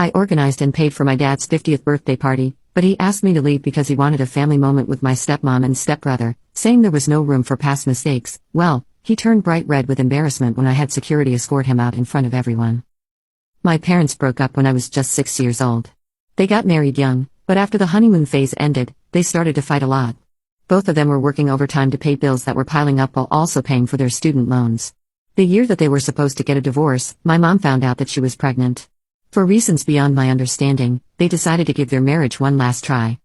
I organized and paid for my dad's 50th birthday party, but he asked me to leave because he wanted a family moment with my stepmom and stepbrother, saying there was no room for past mistakes. Well, he turned bright red with embarrassment when I had security escort him out in front of everyone. My parents broke up when I was just 6 years old. They got married young, but after the honeymoon phase ended, they started to fight a lot. Both of them were working overtime to pay bills that were piling up while also paying for their student loans. The year that they were supposed to get a divorce, my mom found out that she was pregnant. For reasons beyond my understanding, they decided to give their marriage one last try.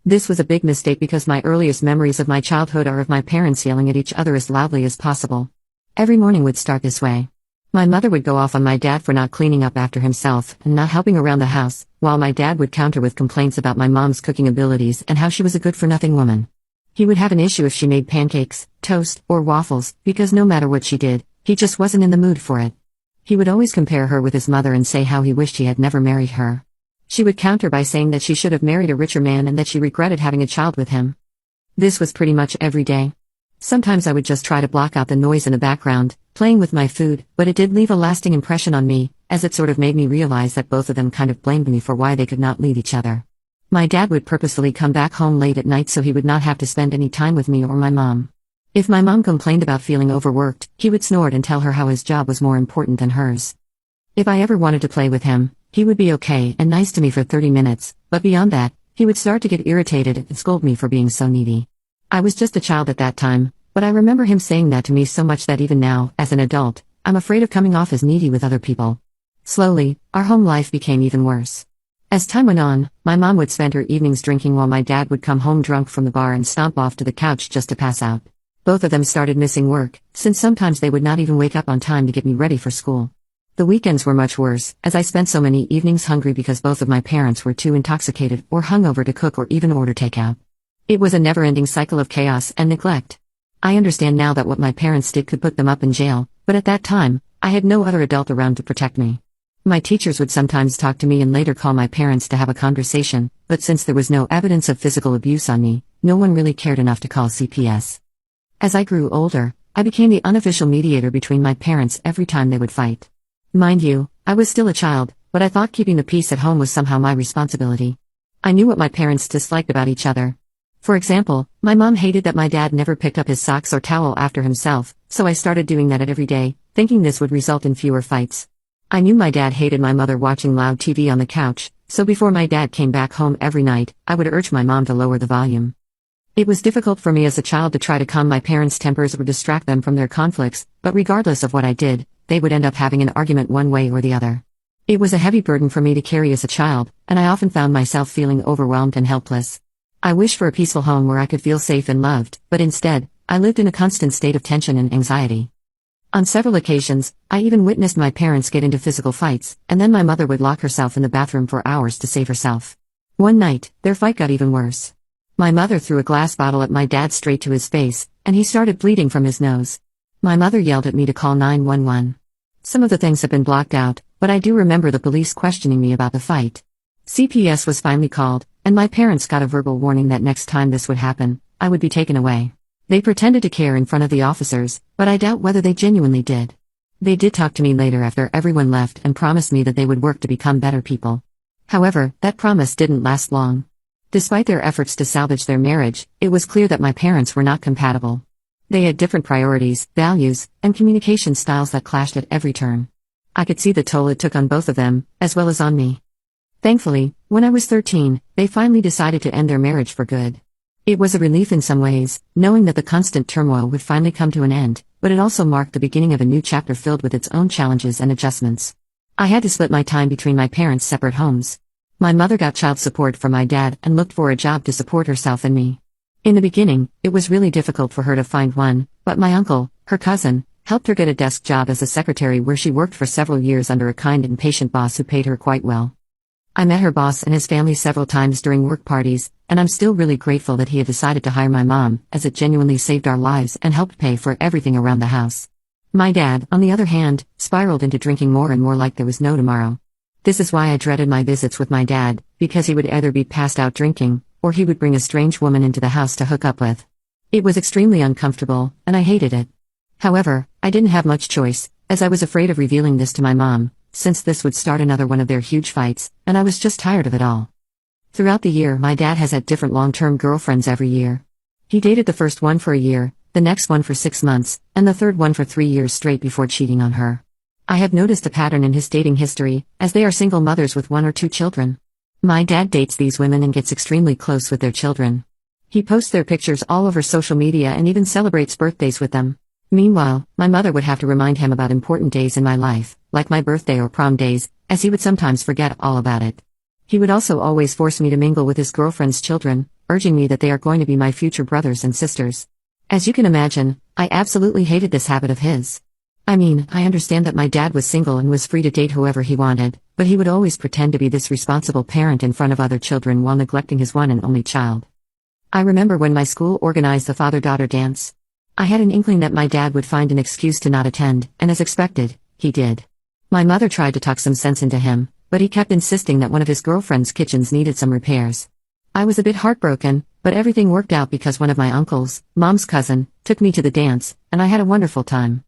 This was a big mistake because my earliest memories of my childhood are of my parents yelling at each other as loudly as possible. Every morning would start this way. My mother would go off on my dad for not cleaning up after himself and not helping around the house, while my dad would counter with complaints about my mom's cooking abilities and how she was a good-for-nothing woman. He would have an issue if she made pancakes, toast, or waffles, because no matter what she did, he just wasn't in the mood for it. He would always compare her with his mother and say how he wished he had never married her. She would counter by saying that she should have married a richer man and that she regretted having a child with him. This was pretty much every day. Sometimes I would just try to block out the noise in the background, playing with my food, but it did leave a lasting impression on me, as it sort of made me realize that both of them kind of blamed me for why they could not leave each other. My dad would purposefully come back home late at night so he would not have to spend any time with me or my mom. If my mom complained about feeling overworked, he would snort and tell her how his job was more important than hers. If I ever wanted to play with him, he would be okay and nice to me for 30 minutes, but beyond that, he would start to get irritated and scold me for being so needy. I was just a child at that time, but I remember him saying that to me so much that even now, as an adult, I'm afraid of coming off as needy with other people. Slowly, our home life became even worse. As time went on, my mom would spend her evenings drinking while my dad would come home drunk from the bar and stomp off to the couch just to pass out. Both of them started missing work, since sometimes they would not even wake up on time to get me ready for school. The weekends were much worse, as I spent so many evenings hungry because both of my parents were too intoxicated or hungover to cook or even order takeout. It was a never-ending cycle of chaos and neglect. I understand now that what my parents did could put them up in jail, but at that time, I had no other adult around to protect me. My teachers would sometimes talk to me and later call my parents to have a conversation, but since there was no evidence of physical abuse on me, no one really cared enough to call CPS. As I grew older, I became the unofficial mediator between my parents every time they would fight. Mind you, I was still a child, but I thought keeping the peace at home was somehow my responsibility. I knew what my parents disliked about each other. For example, my mom hated that my dad never picked up his socks or towel after himself, so I started doing that every day, thinking this would result in fewer fights. I knew my dad hated my mother watching loud TV on the couch, so before my dad came back home every night, I would urge my mom to lower the volume. It was difficult for me as a child to try to calm my parents' tempers or distract them from their conflicts, but regardless of what I did, they would end up having an argument one way or the other. It was a heavy burden for me to carry as a child, and I often found myself feeling overwhelmed and helpless. I wished for a peaceful home where I could feel safe and loved, but instead, I lived in a constant state of tension and anxiety. On several occasions, I even witnessed my parents get into physical fights, and then my mother would lock herself in the bathroom for hours to save herself. One night, their fight got even worse. My mother threw a glass bottle at my dad straight to his face, and he started bleeding from his nose. My mother yelled at me to call 911. Some of the things have been blocked out, but I do remember the police questioning me about the fight. CPS was finally called, and my parents got a verbal warning that next time this would happen, I would be taken away. They pretended to care in front of the officers, but I doubt whether they genuinely did. They did talk to me later after everyone left and promised me that they would work to become better people. However, that promise didn't last long. Despite their efforts to salvage their marriage, it was clear that my parents were not compatible. They had different priorities, values, and communication styles that clashed at every turn. I could see the toll it took on both of them, as well as on me. Thankfully, when I was 13, they finally decided to end their marriage for good. It was a relief in some ways, knowing that the constant turmoil would finally come to an end, but it also marked the beginning of a new chapter filled with its own challenges and adjustments. I had to split my time between my parents' separate homes. My mother got child support from my dad and looked for a job to support herself and me. In the beginning, it was really difficult for her to find one, but my uncle, her cousin, helped her get a desk job as a secretary where she worked for several years under a kind and patient boss who paid her quite well. I met her boss and his family several times during work parties, and I'm still really grateful that he had decided to hire my mom, as it genuinely saved our lives and helped pay for everything around the house. My dad, on the other hand, spiraled into drinking more and more like there was no tomorrow. This is why I dreaded my visits with my dad, because he would either be passed out drinking, or he would bring a strange woman into the house to hook up with. It was extremely uncomfortable, and I hated it. However, I didn't have much choice, as I was afraid of revealing this to my mom, since this would start another one of their huge fights, and I was just tired of it all. Throughout the year, my dad has had different long-term girlfriends every year. He dated the first one for a year, the next one for 6 months, and the third one for 3 years straight before cheating on her. I have noticed a pattern in his dating history, as they are single mothers with 1 or 2 children. My dad dates these women and gets extremely close with their children. He posts their pictures all over social media and even celebrates birthdays with them. Meanwhile, my mother would have to remind him about important days in my life, like my birthday or prom days, as he would sometimes forget all about it. He would also always force me to mingle with his girlfriend's children, urging me that they are going to be my future brothers and sisters. As you can imagine, I absolutely hated this habit of his. I mean, I understand that my dad was single and was free to date whoever he wanted, but he would always pretend to be this responsible parent in front of other children while neglecting his one and only child. I remember when my school organized the father-daughter dance. I had an inkling that my dad would find an excuse to not attend, and as expected, he did. My mother tried to talk some sense into him, but he kept insisting that one of his girlfriend's kitchens needed some repairs. I was a bit heartbroken, but everything worked out because one of my uncles, Mom's cousin, took me to the dance, and I had a wonderful time.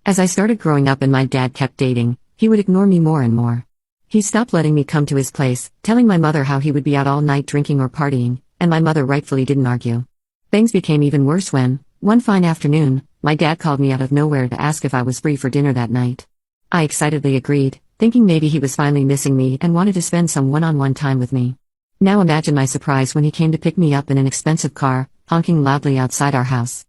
As I started growing up and my dad kept dating, he would ignore me more and more. He stopped letting me come to his place, telling my mother how he would be out all night drinking or partying, and my mother rightfully didn't argue. Things became even worse when, one fine afternoon, my dad called me out of nowhere to ask if I was free for dinner that night. I excitedly agreed, thinking maybe he was finally missing me and wanted to spend some one-on-one time with me. Now imagine my surprise when he came to pick me up in an expensive car, honking loudly outside our house.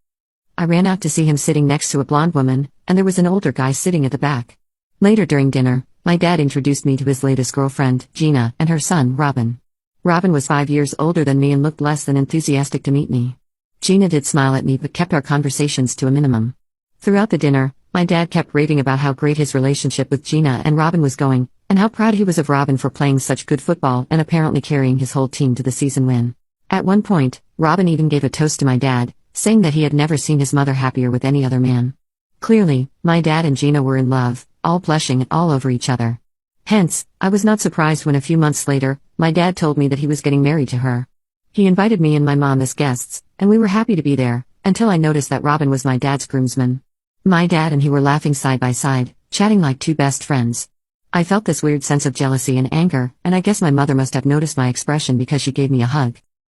I ran out to see him sitting next to a blonde woman, and there was an older guy sitting at the back. Later during dinner, my dad introduced me to his latest girlfriend, Gina, and her son, Robin. Robin was 5 years older than me and looked less than enthusiastic to meet me. Gina did smile at me but kept our conversations to a minimum. Throughout the dinner, my dad kept raving about how great his relationship with Gina and Robin was going, and how proud he was of Robin for playing such good football and apparently carrying his whole team to the season win. At one point, Robin even gave a toast to my dad, saying that he had never seen his mother happier with any other man. Clearly, my dad and Gina were in love, all blushing and all over each other. Hence, I was not surprised when a few months later, my dad told me that he was getting married to her. He invited me and my mom as guests, and we were happy to be there, until I noticed that Robin was my dad's groomsman. My dad and he were laughing side by side, chatting like 2 best friends. I felt this weird sense of jealousy and anger, and I guess my mother must have noticed my expression because she gave me a hug.